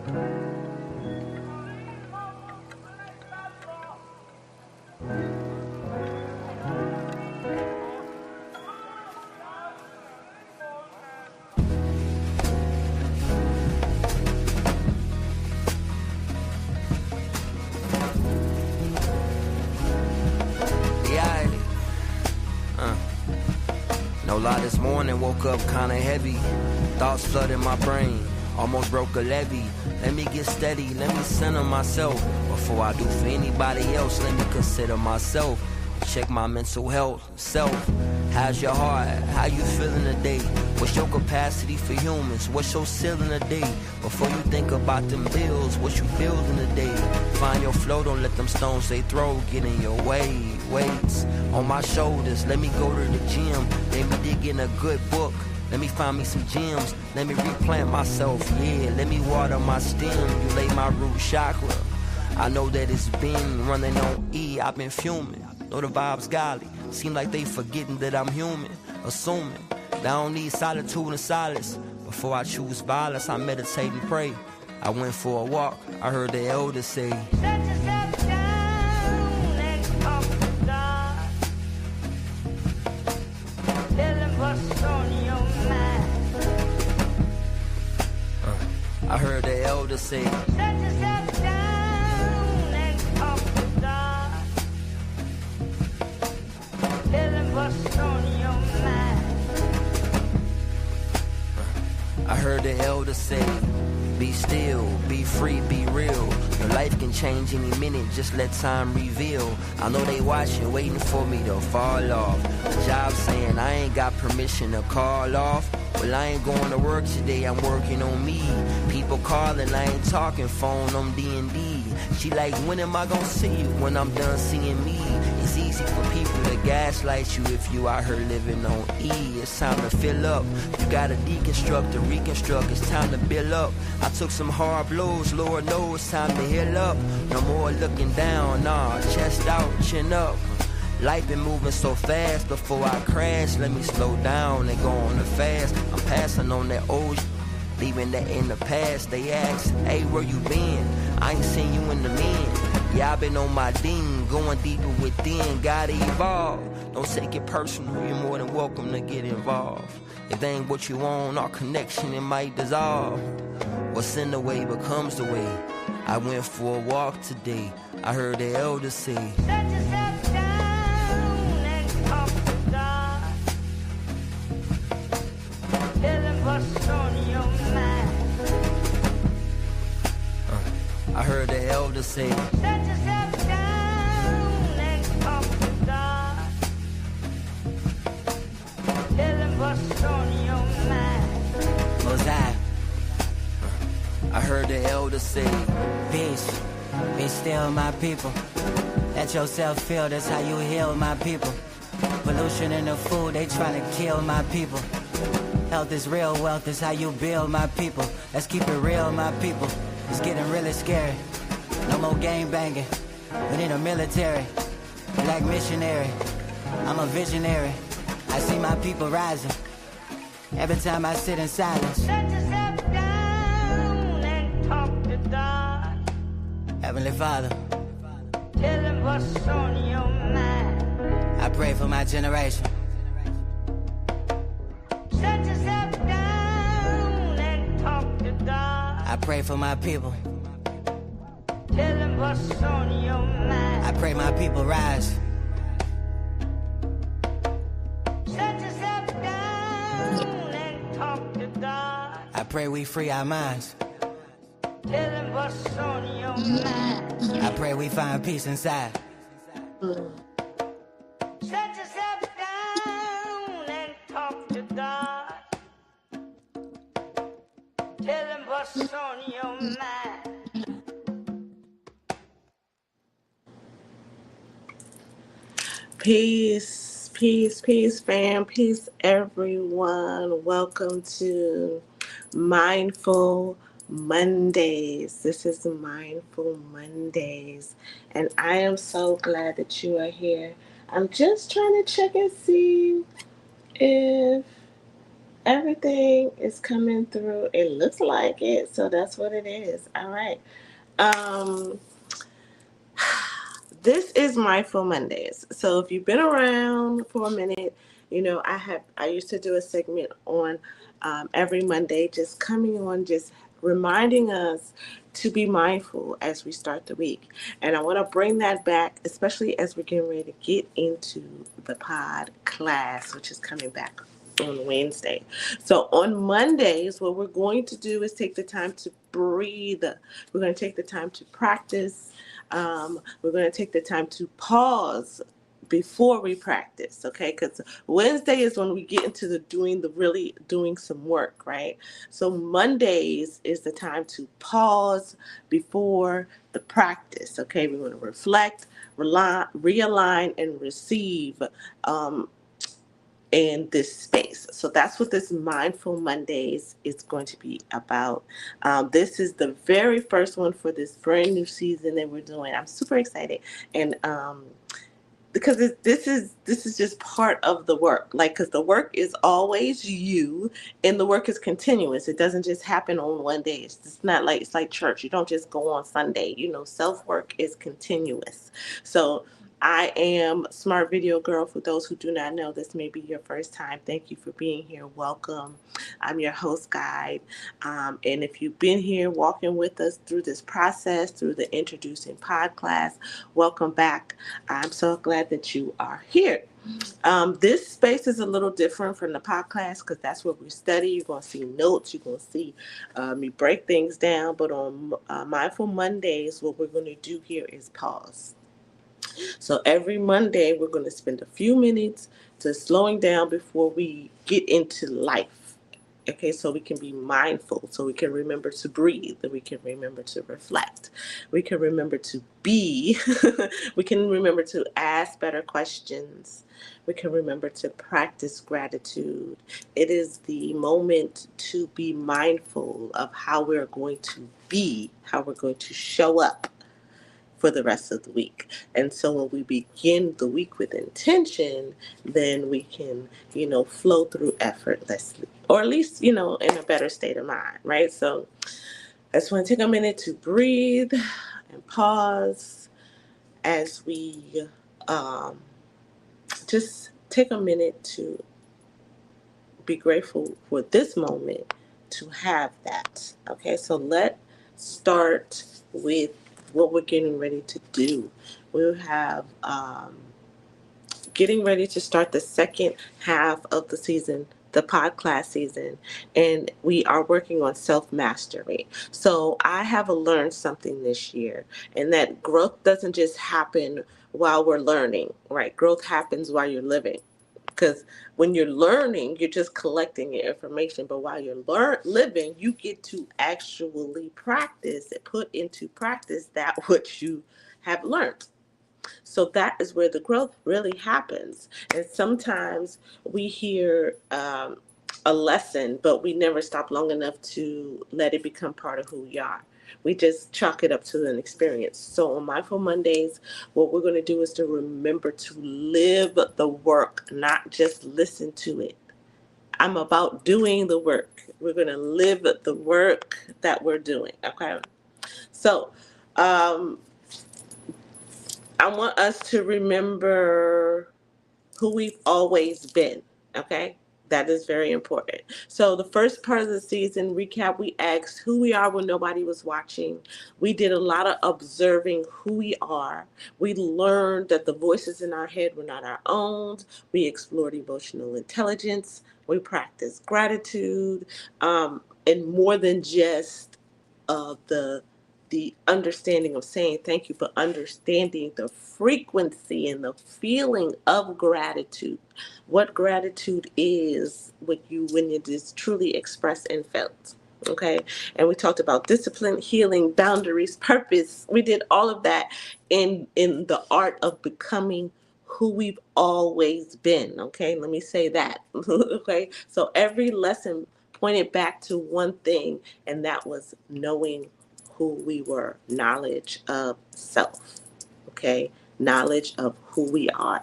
No lie, this morning woke up kinda heavy. Thoughts flooded my brain, almost broke a levee. Let me get steady, let me center myself. Before I do for anybody else, let me consider myself. Check my mental health, self. How's your heart? How you feeling today? What's your capacity for humans? What's your ceiling today? Before you think about them bills, what you building today? Find your flow, don't let them stones they throw get in your way. Weights on my shoulders, let me go to the gym. Let me dig in a good book. Let me find me some gems. Let me replant myself, yeah. Let me water my stem. You lay my root chakra. I know that it's been running on E. I've been fuming. Know the vibes golly. Seem like they forgetting that I'm human. Assuming that I don't need solitude and silence. Before I choose violence, I meditate and pray. I went for a walk. I heard the elders say, set yourself down and talk to God. Tell him what's on your mind. I heard the elders say, set yourself down and talk to God. Tell him what's on your mind. I heard the elders say, be still, be free, be real. Your life can change any minute, just let time reveal. I know they watching, waiting for me to fall off. The job saying I ain't got permission to call off. Well, I ain't going to work today, I'm working on me. People calling, I ain't talking, phone on D&D. She like, when am I gonna see you? When I'm done seeing me. It's easy for people to gaslight you if you out here living on E. It's time to fill up. You gotta deconstruct to reconstruct. It's time to build up. I took some hard blows, Lord knows it's time to heal up. No more looking down, nah, chest out, chin up. Life been moving so fast, before I crash, let me slow down and go on the fast. I'm passing on that old leaving that in the past. They ask, hey, where you been? I ain't seen you in the men. Yeah, I been on my ding, going deeper within, gotta evolve. Don't take it personal, you're more than welcome to get involved. If they ain't what you want, our connection, it might dissolve. What's in the way becomes the way. I went for a walk today, I heard the elders say, set yourself down and talk to God. Tell him what's on your mind. I heard the elders say, set yourself down and talk to God. Tell him what's on your mind. Mosaic. I heard the elders say, peace, be still my people. Let yourself feel, that's how you heal my people. Pollution in the food, they trying to kill my people. Health is real, wealth is how you build my people. Let's keep it real, my people. It's getting really scary. No more gang banging. We need a military, black missionary. I'm a visionary. I see my people rising. Every time I sit in silence. Set yourself down and talk to God. Heavenly Father, tell him what's on your mind. I pray for my generation. Set yourself down and talk to God. I pray for my people. Tell him what's on your mind. I pray my people rise. Set yourself down and talk to God. I pray we free our minds. Tell him what's on your mind. I pray we find peace inside. Set yourself down and talk to God. Tell him what's on your mind. Peace, peace, peace, fam. Peace, everyone. Welcome to Mindful Mondays. This is Mindful Mondays, and I am so glad that you are here. I'm just trying to check and see if Everything is coming through. It looks like it, so that's what it is. All right. Um, this is Mindful Mondays. So if you've been around for a minute, I used to do a segment on every Monday, just coming on, just reminding us to be mindful as we start the week. And I want to bring that back, especially as we're getting ready to get into the pod class, which is coming back on Wednesday. So on Mondays, what we're going to do is take the time to breathe. We're going to take the time to practice. We're going to take the time to pause before we practice, okay? Because Wednesday is when we get into really doing some work, right? So Mondays is the time to pause before the practice, okay? We want to reflect, realign, and receive um, in this space. So that's what this Mindful Mondays is going to be about. This is the very first one for this brand new season that we're doing. I'm super excited. And because this is just part of the work, like, because the work is always you, and the work is continuous. It doesn't just happen on one day. It's just not like, it's like church. You don't just go on Sunday. Self-work is continuous. So I am Smart Video Girl. For those who do not know, this may be your first time. Thank you for being here. Welcome. I'm your host guide. And if you've been here walking with us through this process, through the Introducing Pod class, welcome back. I'm so glad that you are here. This space is a little different from the pod class because that's where we study. You're going to see notes. You're going to see me break things down. But on Mindful Mondays, what we're going to do here is pause. So every Monday, we're going to spend a few minutes to slowing down before we get into life. Okay, so we can be mindful, so we can remember to breathe, and we can remember to reflect. We can remember to be. We can remember to ask better questions. We can remember to practice gratitude. It is the moment to be mindful of how we're going to be, how we're going to show up for the rest of the week. And so when we begin the week with intention, then we can, flow through effortlessly, or at least, in a better state of mind, right? So I just want to take a minute to breathe and pause as we just take a minute to be grateful for this moment to have that. Okay, so let's start with what we're getting ready to do. We'll have getting ready to start the second half of the season, the pod class season, and we are working on self-mastery. So I have learned something this year, and that growth doesn't just happen while we're learning, right? Growth happens while you're living. Because when you're learning, you're just collecting your information. But while you're living, you get to actually practice and put into practice that which you have learned. So that is where the growth really happens. And sometimes we hear a lesson, but we never stop long enough to let it become part of who we are. We just chalk it up to an experience. So on Mindful Mondays, what we're going to do is to remember to live the work, not just listen to it. I'm about doing the work. We're going to live the work that we're doing. Okay. So, I want us to remember who we've always been, okay? That is very important. So the first part of the season recap, we asked who we are when nobody was watching. We did a lot of observing who we are. We learned that the voices in our head were not our own. We explored emotional intelligence. We practiced gratitude, and more than just the understanding of saying thank you, for understanding the frequency and the feeling of gratitude. What gratitude is when it is truly expressed and felt. Okay. And we talked about discipline, healing, boundaries, purpose. We did all of that in the art of becoming who we've always been. Okay. Let me say that. Okay. So every lesson pointed back to one thing, and that was knowing who we were. Knowledge of self. Okay. Knowledge of who we are.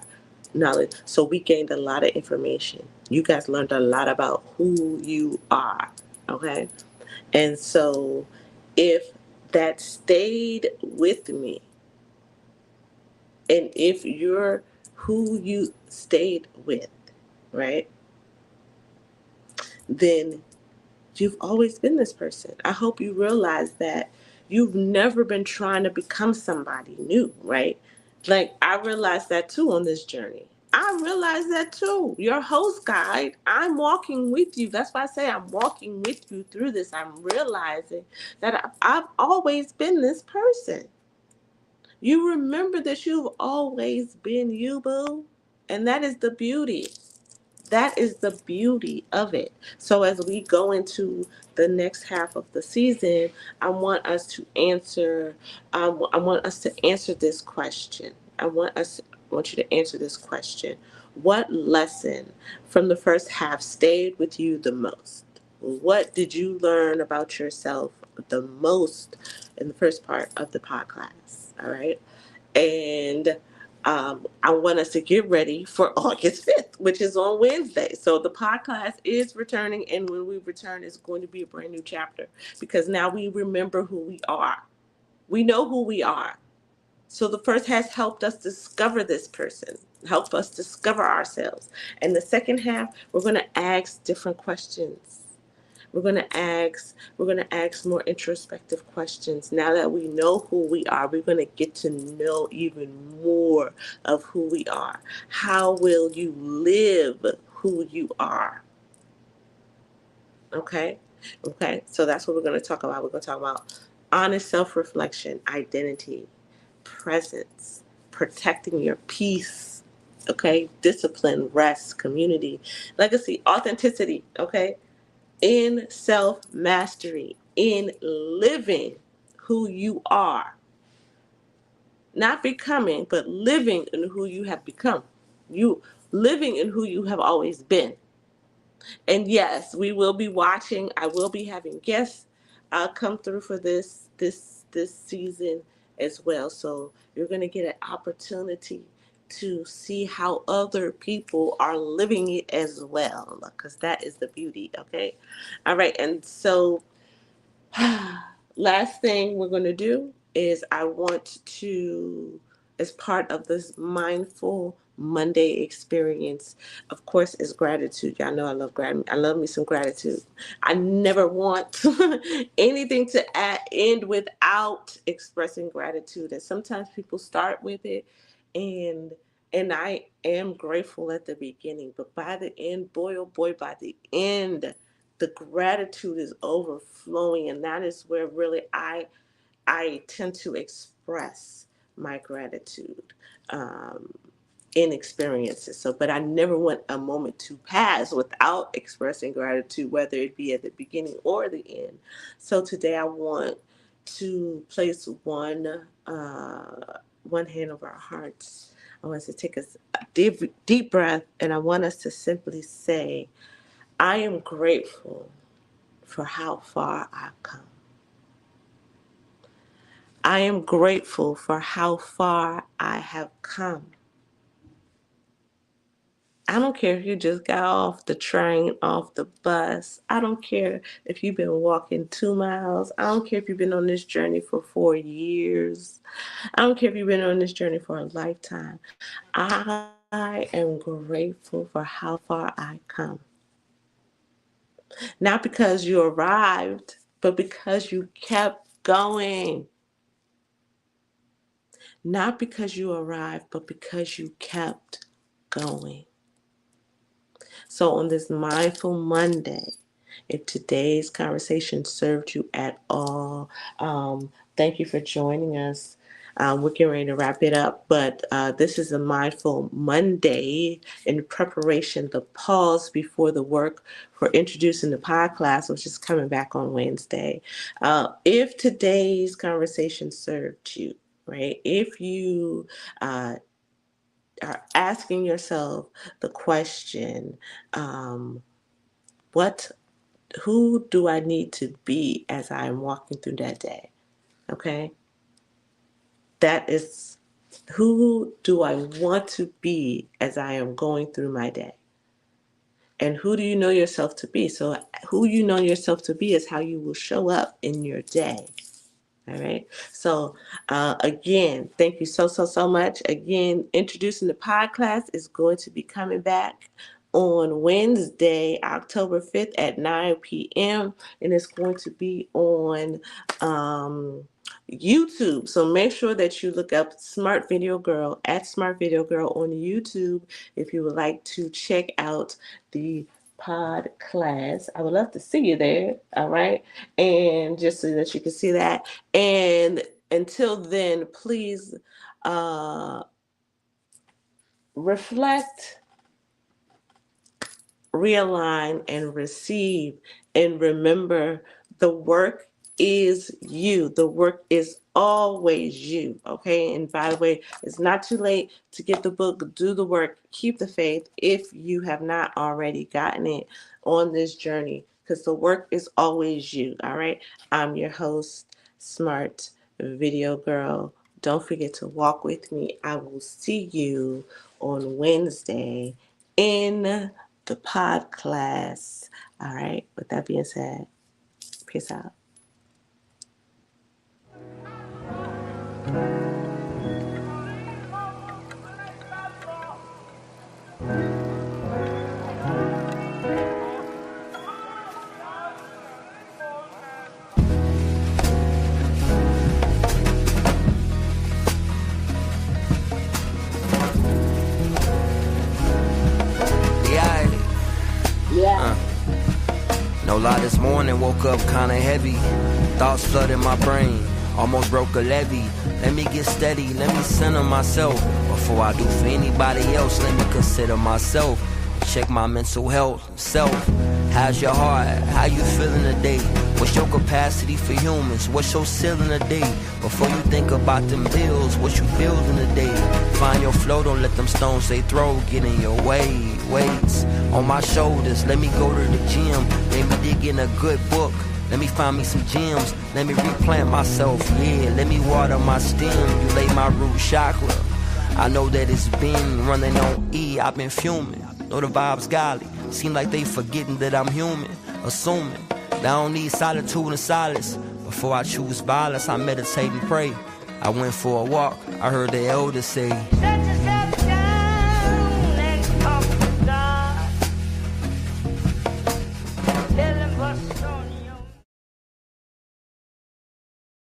knowledge. So we gained a lot of information. You guys learned a lot about who you are. Okay. And so if that stayed with me, and if you're who you stayed with, right, then you've always been this person. I hope you realize that you've never been trying to become somebody new, right? Like, I realized that too on this journey. I realized that too. Your host guide, I'm walking with you. That's why I say I'm walking with you through this. I'm realizing that I've always been this person. You remember that you've always been you, boo. And that is the beauty. That is the beauty of it. So as we go into the next half of the season, I want us to answer. I want us to answer this question. I want you to answer this question. What lesson from the first half stayed with you the most? What did you learn about yourself the most in the first part of the podcast? All right. And I want us to get ready for August 5th, which is on Wednesday. So the podcast is returning, and when we return, it's going to be a brand new chapter because now we remember who we are. We know who we are. So the first has helped us discover this person, help us discover ourselves. And the second half, we're going to ask different questions. We're going to ask more introspective questions. Now that we know who we are, we're going to get to know even more of who we are. How will you live who you are? Okay? Okay? So that's what we're going to talk about. We're going to talk about honest self-reflection, identity, presence, protecting your peace, okay? Discipline, rest, community, legacy, authenticity, okay? In self-mastery, in living who you are. Not becoming, but living in who you have become. You living in who you have always been. And yes, we will be watching. I will be having guests come through for this season as well. So you're going to get an opportunity to see how other people are living it as well, because that is the beauty. Okay, all right. And so last thing we're going to do is I want to, as part of this mindful Monday experience, of course, is gratitude. Y'all know I love gratitude. I love me some gratitude. I never want anything to end without expressing gratitude. And sometimes people start with it, and I am grateful at the beginning, but by the end, boy oh boy, by the end, the gratitude is overflowing, and that is where really I tend to express my gratitude um, in experiences. So, but I never want a moment to pass without expressing gratitude, whether it be at the beginning or the end. So today I want to place one hand over our hearts. I want us to take a deep breath, and I want us to simply say, I am grateful for how far I've come. I am grateful for how far I have come. I don't care if you just got off the train, off the bus. I don't care if you've been walking 2 miles. I don't care if you've been on this journey for 4 years. I don't care if you've been on this journey for a lifetime. I am grateful for how far I come. Not because you arrived, but because you kept going. Not because you arrived, but because you kept going. So on this Mindful Monday, if today's conversation served you at all, thank you for joining us. We're getting ready to wrap it up, but this is a Mindful Monday in preparation, the pause before the work for introducing the podcast, which is coming back on Wednesday. If today's conversation served you, right? If you are asking yourself the question, what, who do I need to be as I'm walking through that day? Okay, that is Who do I want to be as I am going through my day? And who do you know yourself to be? So who you know yourself to be is how you will show up in your day. All right. So again, thank you so much. Again, introducing the podcast is going to be coming back on Wednesday, October 5th at 9 p.m. And it's going to be on YouTube. So make sure that you look up Smart Video Girl at Smart Video Girl on YouTube if you would like to check out the pod class. I would love to see you there. All right. And just so that you can see that. And until then, please reflect, realign, and receive. And remember, the work is you. The work is always you. Okay. And by the way, it's not too late to get the book. Do the work. Keep the faith if you have not already gotten it on this journey, because the work is always you. All right. I'm your host, Smart Video Girl. Don't forget to walk with me. I will see you on Wednesday in the pod class. All right. With that being said, peace out. No lie, this morning woke up kinda heavy. Thoughts flooded my brain, almost broke a levee. Let me get steady, let me center myself. Before I do for anybody else, let me consider myself. Check my mental health, self. How's your heart? How you feeling today? What's your capacity for humans? What's your ceiling today? Before you think about them bills, what you building today? Find your flow, don't let them stones they throw get in your way. Weights on my shoulders, let me go to the gym. Let me dig in a good book. Let me find me some gems. Let me replant myself, yeah. Let me water my stem. You lay my root chakra. I know that it's been running on E. I've been fuming. Know the vibes golly. Seem like they forgetting that I'm human. Assuming that I don't need solitude and solace. Before I choose violence, I meditate and pray. I went for a walk. I heard the elders say